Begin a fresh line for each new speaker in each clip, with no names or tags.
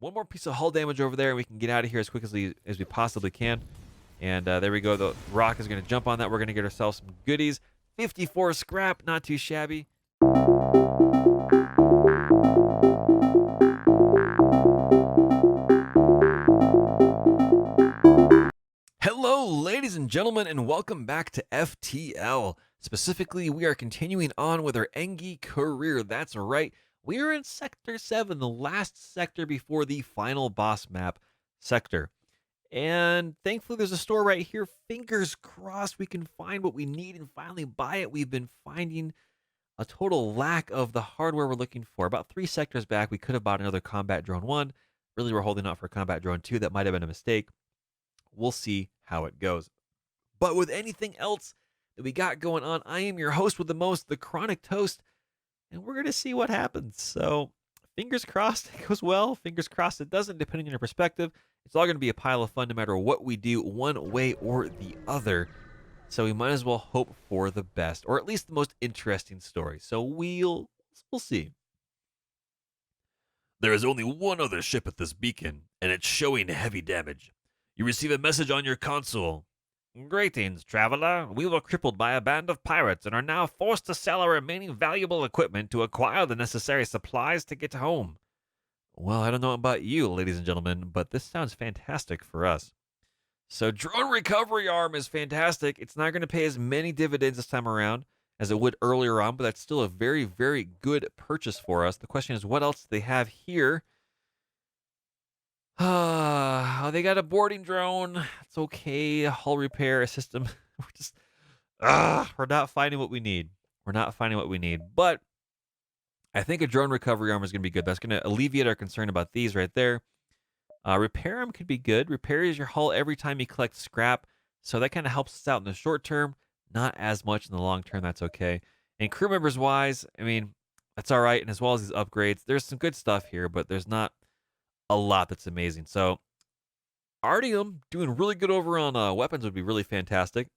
one more piece of hull damage over there, and we can get out of here as quickly as we possibly can. And there we go. The rock is going to jump on that. We're going to get ourselves some goodies. 54 scrap, not too shabby. Hello, ladies and gentlemen, and welcome back to FTL. Specifically, we are continuing on with our Engi career. That's right. We are in Sector 7, the last sector before the final boss map sector. And thankfully, there's a store right here. Fingers crossed we can find what we need and finally buy it. We've been finding a total lack of the hardware we're looking for. About 3 sectors back, we could have bought another Combat Drone 1. Really, we're holding out for Combat Drone 2. That might have been a mistake. We'll see how it goes. But with anything else that we got going on, I am your host with the most, TheChronicToast, and we're going to see what happens. So, fingers crossed it goes well. Fingers crossed it doesn't, depending on your perspective. It's all going to be a pile of fun no matter what we do, one way or the other. So we might as well hope for the best, or at least the most interesting story. So we'll see. There is only one other ship at this beacon, and it's showing heavy damage. You receive a message on your console. Greetings, traveler. We were crippled by a band of pirates and are now forced to sell our remaining valuable equipment to acquire the necessary supplies to get home. Well, I don't know about you, ladies and gentlemen, but this sounds fantastic for us. So, drone recovery arm is fantastic. It's not going to pay as many dividends this time around as it would earlier on, but that's still a very, very good purchase for us. The question is, what else do they have here? They got a boarding drone. It's okay. A hull repair, a system. We're just, we're not finding what we need. We're not finding what we need. But I think a drone recovery arm is going to be good. That's going to alleviate our concern about these right there. Repair arm could be good. Repairs your hull every time you collect scrap. So that kind of helps us out in the short term. Not as much in the long term. That's okay. And crew members wise, I mean, that's all right. And as well as these upgrades, there's some good stuff here, but there's not a lot that's amazing. So Artium doing really good over on weapons would be really fantastic.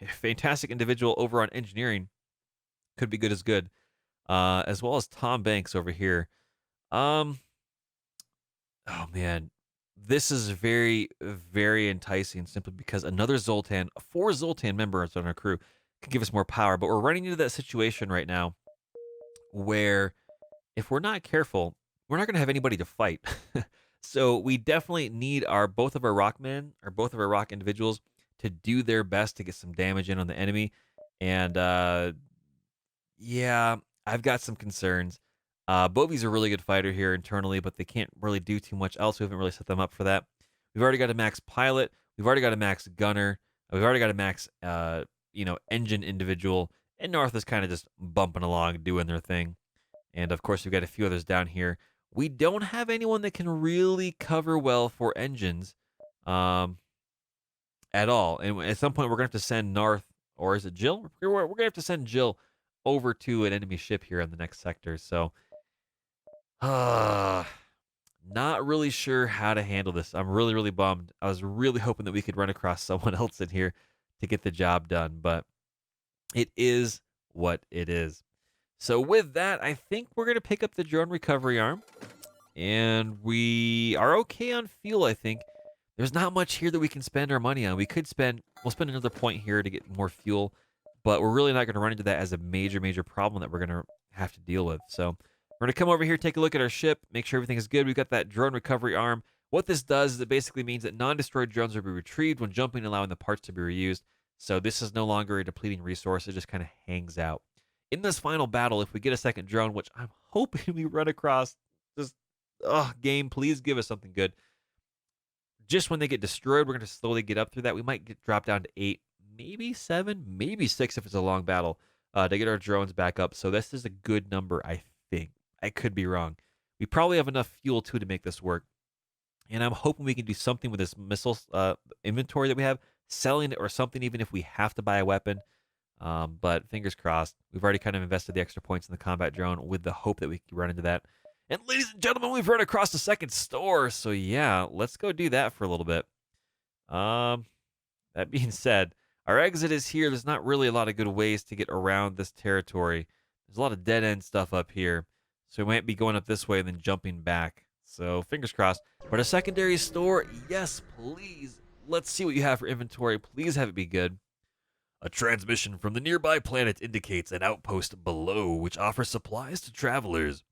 A fantastic individual over on engineering could be good as good. As well as Tom Banks over here. Oh man, this is very, very enticing simply because another Zoltan, 4 Zoltan members on our crew could give us more power. But we're running into that situation right now where if we're not careful, we're not going to have anybody to fight. So we definitely need both of our rockmen or both of our rock individuals to do their best to get some damage in on the enemy. And yeah, I've got some concerns. Bovie's a really good fighter here internally, but they can't really do too much else. We haven't really set them up for that. We've already got a max pilot. We've already got a max gunner. We've already got a max, engine individual. And North is kind of just bumping along, doing their thing. And of course, we've got a few others down here. We don't have anyone that can really cover well for engines at all. And at some point, we're going to have to send North, or is it Jill? We're going to have to send Jill over to an enemy ship here in the next sector. So, not really sure how to handle this. I'm really, really bummed. I was really hoping that we could run across someone else in here to get the job done, but it is what it is. So with that, I think we're going to pick up the drone recovery arm. And we are okay on fuel, I think. There's not much here that we can spend our money on. We'll spend another point here to get more fuel. But we're really not going to run into that as a major, major problem that we're going to have to deal with. So we're going to come over here, take a look at our ship, make sure everything is good. We've got that drone recovery arm. What this does is it basically means that non-destroyed drones will be retrieved when jumping, allowing the parts to be reused. So this is no longer a depleting resource. It just kind of hangs out. In this final battle, if we get a second drone, which I'm hoping we run across, just, game, please give us something good. Just when they get destroyed, we're going to slowly get up through that. We might drop down to 8, maybe 7, maybe 6 if it's a long battle to get our drones back up. So this is a good number, I think. I could be wrong. We probably have enough fuel, too, to make this work. And I'm hoping we can do something with this missile inventory that we have, selling it or something, even if we have to buy a weapon. But fingers crossed. We've already kind of invested the extra points in the combat drone with the hope that we can run into that. And ladies and gentlemen, we've run across the second store. So yeah, let's go do that for a little bit. That being said, our exit is here. There's not really a lot of good ways to get around this territory. There's a lot of dead end stuff up here. So we might be going up this way and then jumping back. So fingers crossed. But a secondary store, yes, please. Let's see what you have for inventory. Please have it be good. A transmission from the nearby planet indicates an outpost below, which offers supplies to travelers.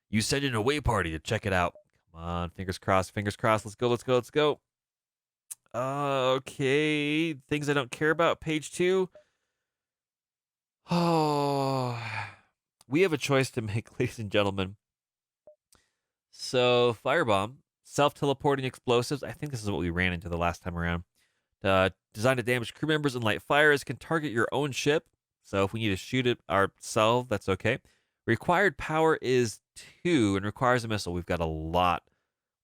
You send in a way party to check it out. Come on, fingers crossed, fingers crossed. Let's go, let's go, let's go. Okay, things I don't care about. Page 2. Oh, we have a choice to make, ladies and gentlemen. So, firebomb, self-teleporting explosives. I think this is what we ran into the last time around. Designed to damage crew members and light fires, can target your own ship. So if we need to shoot it ourselves, that's okay. Required power is 2 and requires a missile. We've got a lot.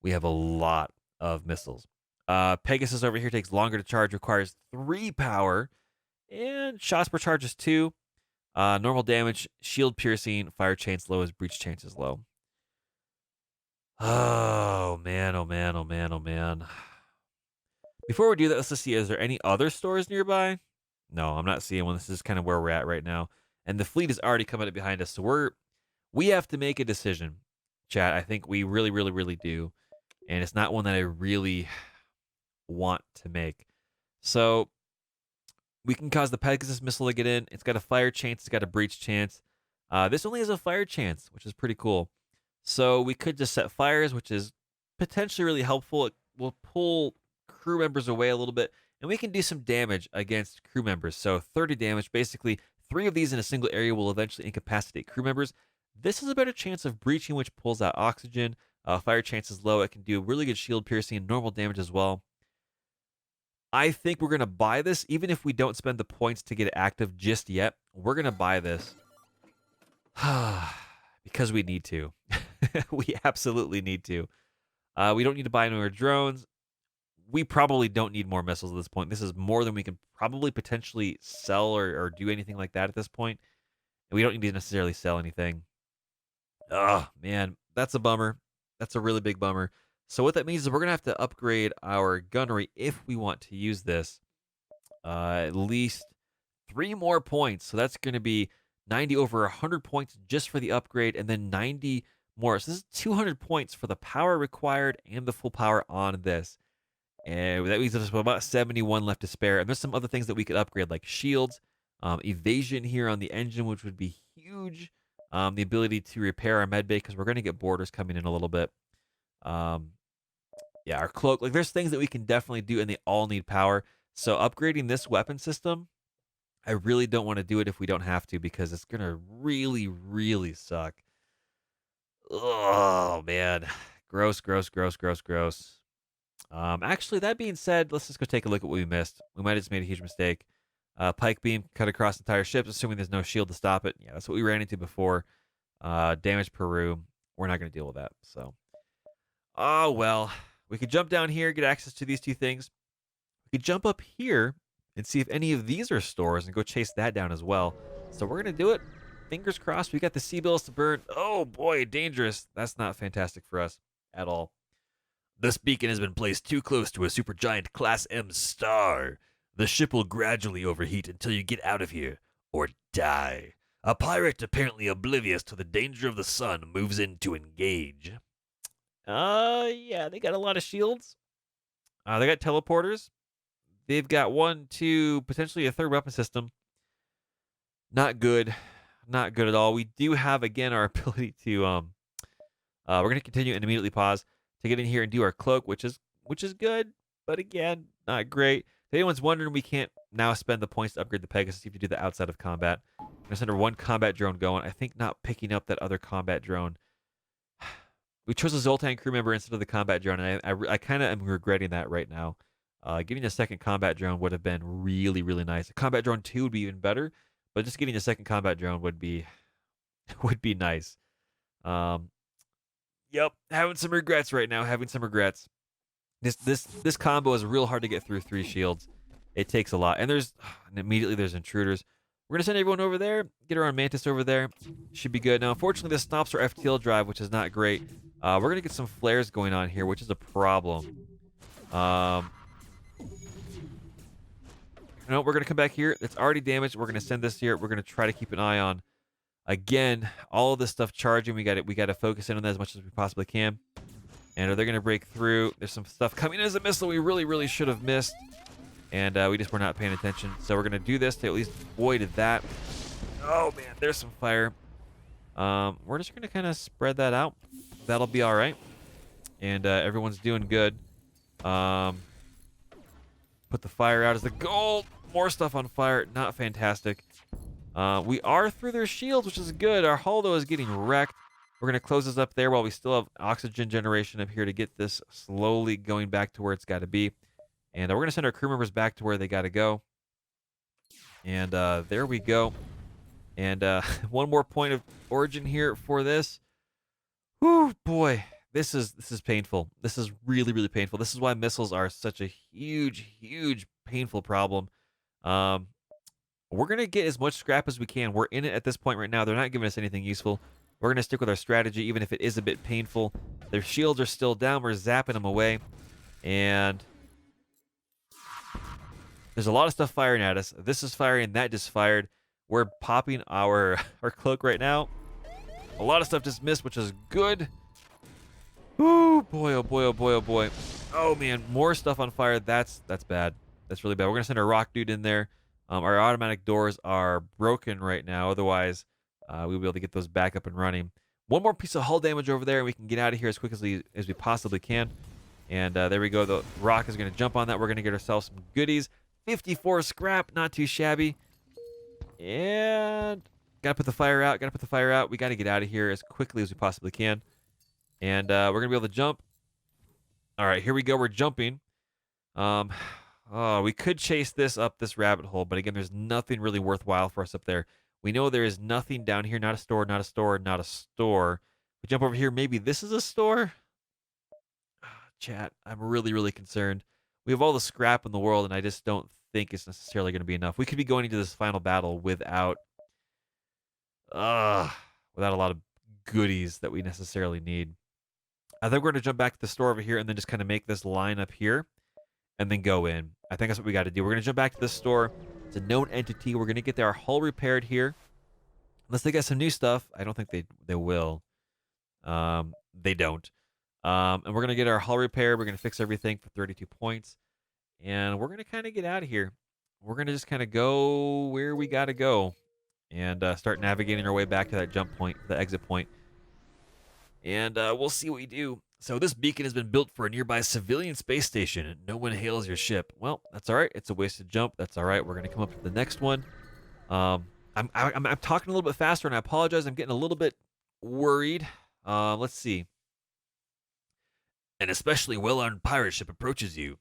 We have a lot of missiles. Pegasus over here takes longer to charge, requires 3 power, and shots per charge is 2. Normal damage, shield piercing, fire chance low, is breach chance is low. Oh man, oh man, oh man, oh man. Before we do that, let's just see, is there any other stores nearby? No, I'm not seeing one. This is kind of where we're at right now. And the fleet is already coming up behind us. So we have to make a decision, chat. I think we really, really, really do. And it's not one that I really want to make. So we can cause the Pegasus missile to get in. It's got a fire chance. It's got a breach chance. This only has a fire chance, which is pretty cool. So we could just set fires, which is potentially really helpful. It will pull crew members away a little bit, and we can do some damage against crew members. So 30 damage, basically 3 of these in a single area will eventually incapacitate crew members. This is a better chance of breaching, which pulls out oxygen. Fire chance is low. It can do really good shield piercing and normal damage as well. I think we're going to buy this, even if we don't spend the points to get it active just yet. We're going to buy this because we need to. We absolutely need to. We don't need to buy any more drones. We probably don't need more missiles at this point. This is more than we can probably potentially sell or do anything like that at this point. And we don't need to necessarily sell anything. Oh, man, that's a bummer. That's a really big bummer. So what that means is we're going to have to upgrade our gunnery if we want to use this. At least 3 more points. So that's going to be 90 over 100 points just for the upgrade, and then 90 more. So this is 200 points for the power required and the full power on this. And that means there's about 71 left to spare. And there's some other things that we could upgrade, like shields, evasion here on the engine, which would be huge. The ability to repair our med bay, because we're going to get boarders coming in a little bit. Yeah, our cloak. Like, there's things that we can definitely do, and they all need power. So upgrading this weapon system, I really don't want to do it if we don't have to, because it's going to really, really suck. Oh, man. Gross, gross, gross, gross, gross. Actually, that being said, let's just go take a look at what we missed. We might have just made a huge mistake. Pike beam cut across entire ships, assuming there's no shield to stop it. Yeah, that's what we ran into before. Damage per room. We're not going to deal with that. So, oh well. We could jump down here, get access to these 2 things. We could jump up here and see if any of these are stores and go chase that down as well. So we're going to do it. Fingers crossed. We got the sea bills to burn. Oh boy, dangerous. That's not fantastic for us at all. This beacon has been placed too close to a supergiant Class M star. The ship will gradually overheat until you get out of here, or die. A pirate, apparently oblivious to the danger of the sun, moves in to engage. Yeah, they got a lot of shields. They got teleporters. They've got 1, 2, potentially a 3rd weapon system. Not good. Not good at all. We do have, again, our ability to, we're going to continue and immediately pause to get in here and do our cloak, which is good, but again, not great. If anyone's wondering, we can't now spend the points to upgrade the Pegasus if you do that outside of combat. I'm going to send her 1 combat drone going. I think not picking up that other combat drone. We chose a Zoltan crew member instead of the combat drone, and I kind of am regretting that right now. Getting a 2nd combat drone would have been really, really nice. A combat drone 2 would be even better, but just getting a 2nd combat drone would be nice. Yep, having some regrets right now. Having some regrets. This combo is real hard to get through 3 shields. It takes a lot, and immediately there's intruders. We're gonna send everyone over there. Get our own Mantis over there. Should be good. Now, unfortunately, this stops our FTL drive, which is not great. We're gonna get some flares going on here, which is a problem. No, we're gonna come back here. It's already damaged. We're gonna send this here. We're gonna try to keep an eye on. Again, all of this stuff charging. We got to focus in on that as much as we possibly can. And are they going to break through? There's some stuff coming in as a missile we really, really should have missed. And we just were not paying attention. So we're going to do this to at least avoid that. Oh, man, there's some fire. We're just going to kind of spread that out. That'll be all right. And everyone's doing good. Put the fire out as the goal. More stuff on fire. Not fantastic. We are through their shields, which is good. Our hull, though, is getting wrecked. We're going to close this up there while we still have oxygen generation up here to get this slowly going back to where it's got to be. And we're going to send our crew members back to where they got to go. And there we go. And one more point of origin here for this. Whew, boy. This is painful. This is really, really painful. This is why missiles are such a huge, huge, painful problem. We're going to get as much scrap as we can. We're in it at this point right now. They're not giving us anything useful. We're going to stick with our strategy, even if it is a bit painful. Their shields are still down. We're zapping them away. And there's a lot of stuff firing at us. This is firing. That just fired. We're popping our cloak right now. A lot of stuff just missed, which is good. Ooh, boy, oh boy, oh boy, oh boy. Oh man, more stuff on fire. That's bad. That's really bad. We're gonna send our rock dude in there. Our automatic doors are broken right now. Otherwise, we'll be able to get those back up and running. One more piece of hull damage over there, and we can get out of here as quickly as we possibly can. And there we go. The rock is gonna jump on that. We're gonna get ourselves some goodies. 54 scrap, not too shabby. And gotta put the fire out. Gotta put the fire out. We gotta get out of here as quickly as we possibly can. And we're going to be able to jump. All right, here we go. We're jumping. We could chase this up this rabbit hole, but again, there's nothing really worthwhile for us up there. We know there is nothing down here. Not a store, not a store, not a store. We jump over here. Maybe this is a store? Chat, I'm really, really concerned. We have all the scrap in the world, and I just don't think it's necessarily going to be enough. We could be going into this final battle without a lot of goodies that we necessarily need. I think we're going to jump back to the store over here and then just kind of make this line up here and then go in. I think that's what we got to do. We're going to jump back to the store. It's a known entity. We're going to get our hull repaired here. Unless they got some new stuff. I don't think they will. They don't. And we're going to get our hull repaired. We're going to fix everything for 32 points. And we're going to kind of get out of here. We're going to just kind of go where we got to go. And start navigating our way back to that jump point, the exit point. And we'll see what we do. So this beacon has been built for a nearby civilian space station. No one hails your ship. Well, that's all right. It's a wasted jump. That's all right. We're going to come up to the next one. I'm talking a little bit faster, and I apologize. I'm getting a little bit worried. Let's see. An especially well-armed pirate ship approaches you.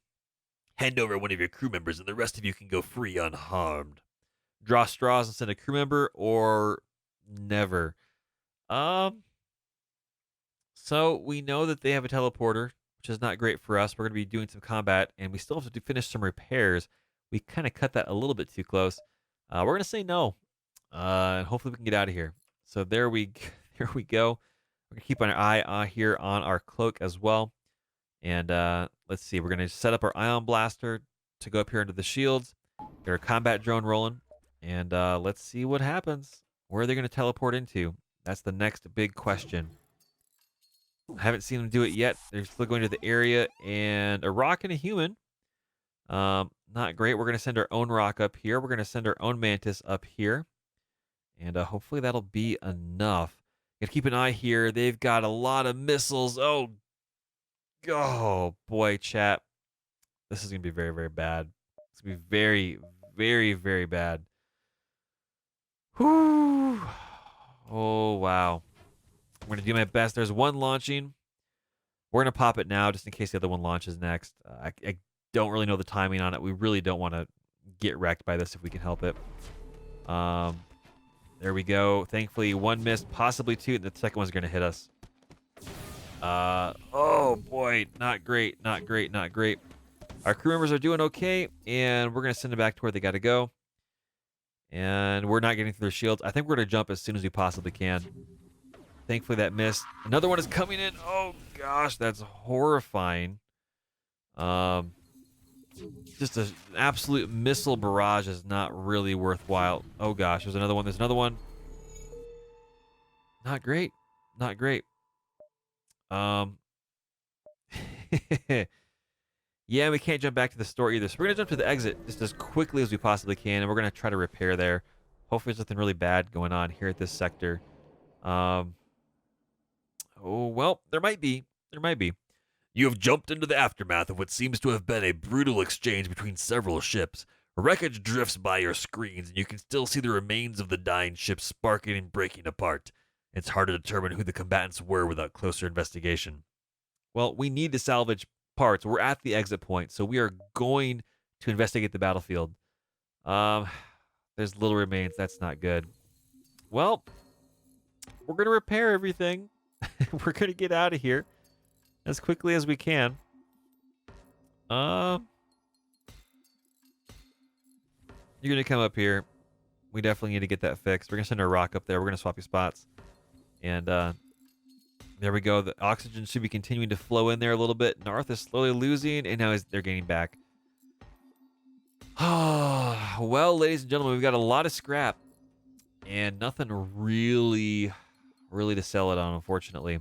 Hand over one of your crew members, and the rest of you can go free unharmed. Draw straws and send a crew member, or never. So we know that they have a teleporter, which is not great for us. We're going to be doing some combat, and we still have to finish some repairs. We kind of cut that a little bit too close. We're going to say no, and hopefully we can get out of here. So there we go. We're going to keep an eye here on our cloak as well. And let's see. We're going to set up our ion blaster to go up here into the shields. Get our combat drone rolling, and let's see what happens. Where are they going to teleport into? That's the next big question. I haven't seen them do it yet. They're still going to the area, and a rock and a human. Not great. We're going to send our own rock up here. We're going to send our own mantis up here, and hopefully that'll be enough. Got to keep an eye here. They've got a lot of missiles. Oh boy, chat. This is going to be very, very bad. It's going to be very, very, very bad. Whew. Oh, wow. I'm going to do my best. There's one launching. We're going to pop it now just in case the other one launches next. I don't really know the timing on it. We really don't want to get wrecked by this if we can help it. There we go. Thankfully, one missed, possibly two. The second one's going to hit us. Oh, boy. Not great. Not great. Not great. Our crew members are doing okay, and we're going to send them back to where they got to go. And we're not getting through their shields. I think we're going to jump as soon as we possibly can. Thankfully, that missed. Another one is coming in. Oh, gosh, that's horrifying. Just an absolute missile barrage is not really worthwhile. Oh, gosh, there's another one. There's another one. Not great. Not great. Yeah, we can't jump back to the store either. So we're gonna jump to the exit just as quickly as we possibly can, and we're gonna try to repair there. Hopefully, there's nothing really bad going on here at this sector. Um, oh well, there might be. There might be. You have jumped into the aftermath of what seems to have been a brutal exchange between several ships. Wreckage drifts by your screens, and you can still see the remains of the dying ship sparking and breaking apart. It's hard to determine who the combatants were without closer investigation. Well, we need to salvage parts. We're at the exit point, so we are going to investigate the battlefield. Um, there's little remains. That's not good. Well, we're gonna repair everything. We're gonna get out of here as quickly as we can. Um, you're gonna come up here. We definitely need to get that fixed. We're gonna send a rock up there. We're gonna swap you spots, and there we go. The oxygen should be continuing to flow in there a little bit. Narth is slowly losing, and now they're gaining back. Well, ladies and gentlemen, we've got a lot of scrap and nothing really to sell it on, unfortunately.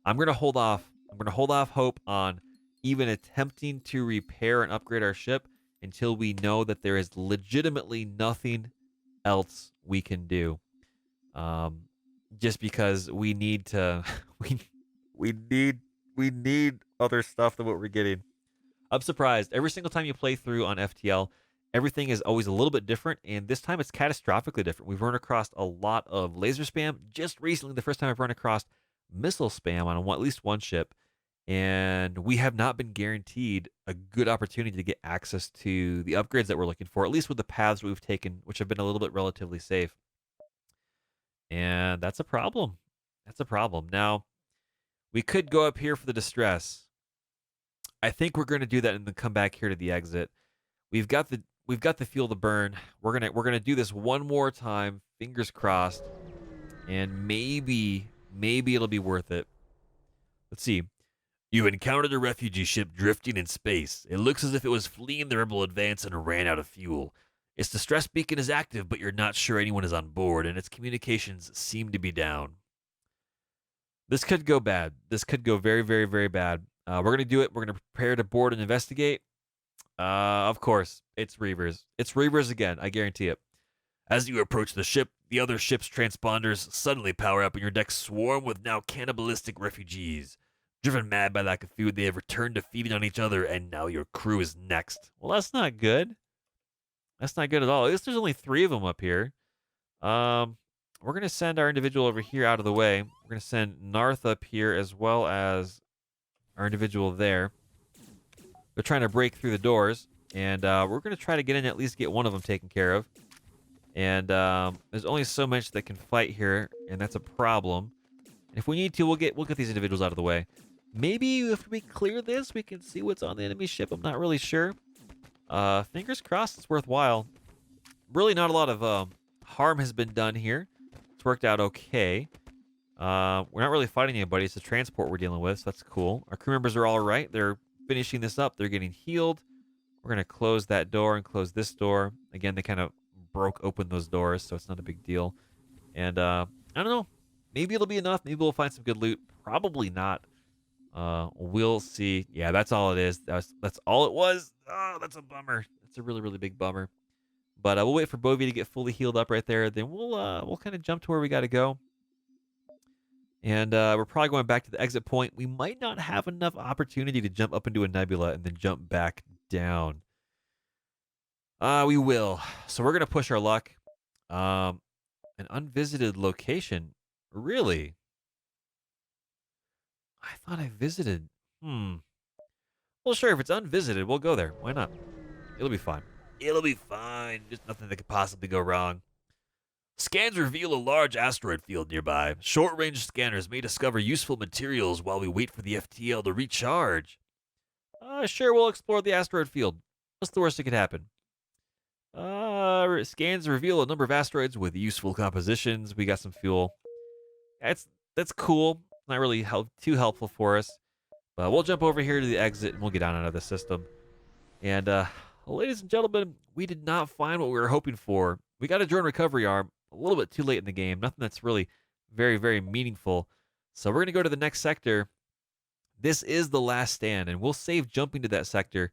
I'm gonna hold off. I'm gonna hold off hope on even attempting to repair and upgrade our ship until we know that there is legitimately nothing else we can do. Um, just because we need to, we we need we need other stuff than what we're getting. I'm surprised. Every single time you play through on FTL, everything is always a little bit different, and this time it's catastrophically different. We've run across a lot of laser spam. Just recently, the first time I've run across missile spam on at least one ship, and we have not been guaranteed a good opportunity to get access to the upgrades that we're looking for, at least with the paths we've taken, which have been a little bit relatively safe. And that's a problem. That's a problem. Now, we could go up here for the distress. I think we're going to do that and then come back here to the exit. We've got the fuel to burn. We're gonna do this one more time. Fingers crossed, and maybe it'll be worth it. Let's see. You encountered a refugee ship drifting in space. It looks as if it was fleeing the rebel advance and ran out of fuel. Its distress beacon is active, but you're not sure anyone is on board, and its communications seem to be down. This could go bad. This could go very, very, very bad. We're gonna do it. We're gonna prepare to board and investigate. Of course, it's Reavers. It's Reavers again. I guarantee it. As you approach the ship, the other ship's transponders suddenly power up and your decks swarm with now cannibalistic refugees. Driven mad by lack of food, they have returned to feeding on each other, and now your crew is next. Well, that's not good. That's not good at all. At least there's only 3 of them up here. We're going to send our individual over here out of the way. We're going to send Narth up here as well as our individual there. They're trying to break through the doors, and we're going to try to get in, at least get one of them taken care of. And there's only so much that can fight here, and that's a problem. And if we need to, we'll get these individuals out of the way. Maybe if we clear this, we can see what's on the enemy ship. I'm not really sure. Fingers crossed it's worthwhile. Really not a lot of harm has been done here. It's worked out okay. We're not really fighting anybody. It's a transport we're dealing with, so that's cool. Our crew members are all right. They're finishing this up. They're getting healed. We're going to close that door and close this door. Again, they kind of broke open those doors, so it's not a big deal. And I don't know. Maybe it'll be enough. Maybe we'll find some good loot. Probably not. We'll see. Yeah, that's all it is. That's all it was. Oh, that's a bummer. It's a really, really big bummer. But we'll wait for Bovie to get fully healed up right there. Then we'll kind of jump to where we got to go. And we're probably going back to the exit point. We might not have enough opportunity to jump up into a nebula and then jump back down. We will. So we're going to push our luck. An unvisited location. Really? I thought I visited. Well, sure. If it's unvisited, we'll go there. Why not? It'll be fine. It'll be fine. There's nothing that could possibly go wrong. Scans reveal a large asteroid field nearby. Short-range scanners may discover useful materials while we wait for the FTL to recharge. Sure, we'll explore the asteroid field. What's the worst that could happen? Scans reveal a number of asteroids with useful compositions. We got some fuel. That's cool. Not really too helpful for us. But we'll jump over here to the exit and we'll get on out of the system. And ladies and gentlemen, we did not find what we were hoping for. We got a drone recovery arm a little bit too late in the game. Nothing that's really very, very meaningful. So we're going to go to the next sector, This is the last stand, and we'll save jumping to that sector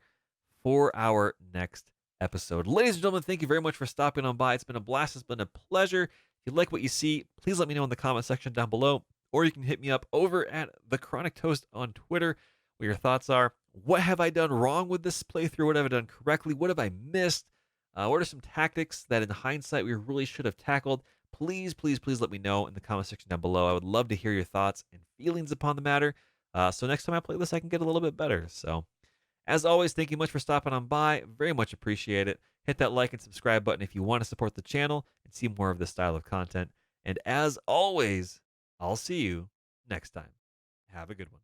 for our next episode. Ladies and gentlemen, thank you very much for stopping on by. It's been a blast. It's been a pleasure. If you like what you see, please let me know in the comment section down below, or you can hit me up over at The Chronic Toast on Twitter, what your thoughts are. What have I done wrong with this playthrough? What have I done correctly? What have I missed? What are some tactics that in hindsight we really should have tackled? Please, please, please let me know in the comment section down below. I would love to hear your thoughts and feelings upon the matter. So next time I play this, I can get a little bit better. So as always, thank you much for stopping on by. Very much appreciate it. Hit that like and subscribe button if you want to support the channel and see more of this style of content. And as always, I'll see you next time. Have a good one.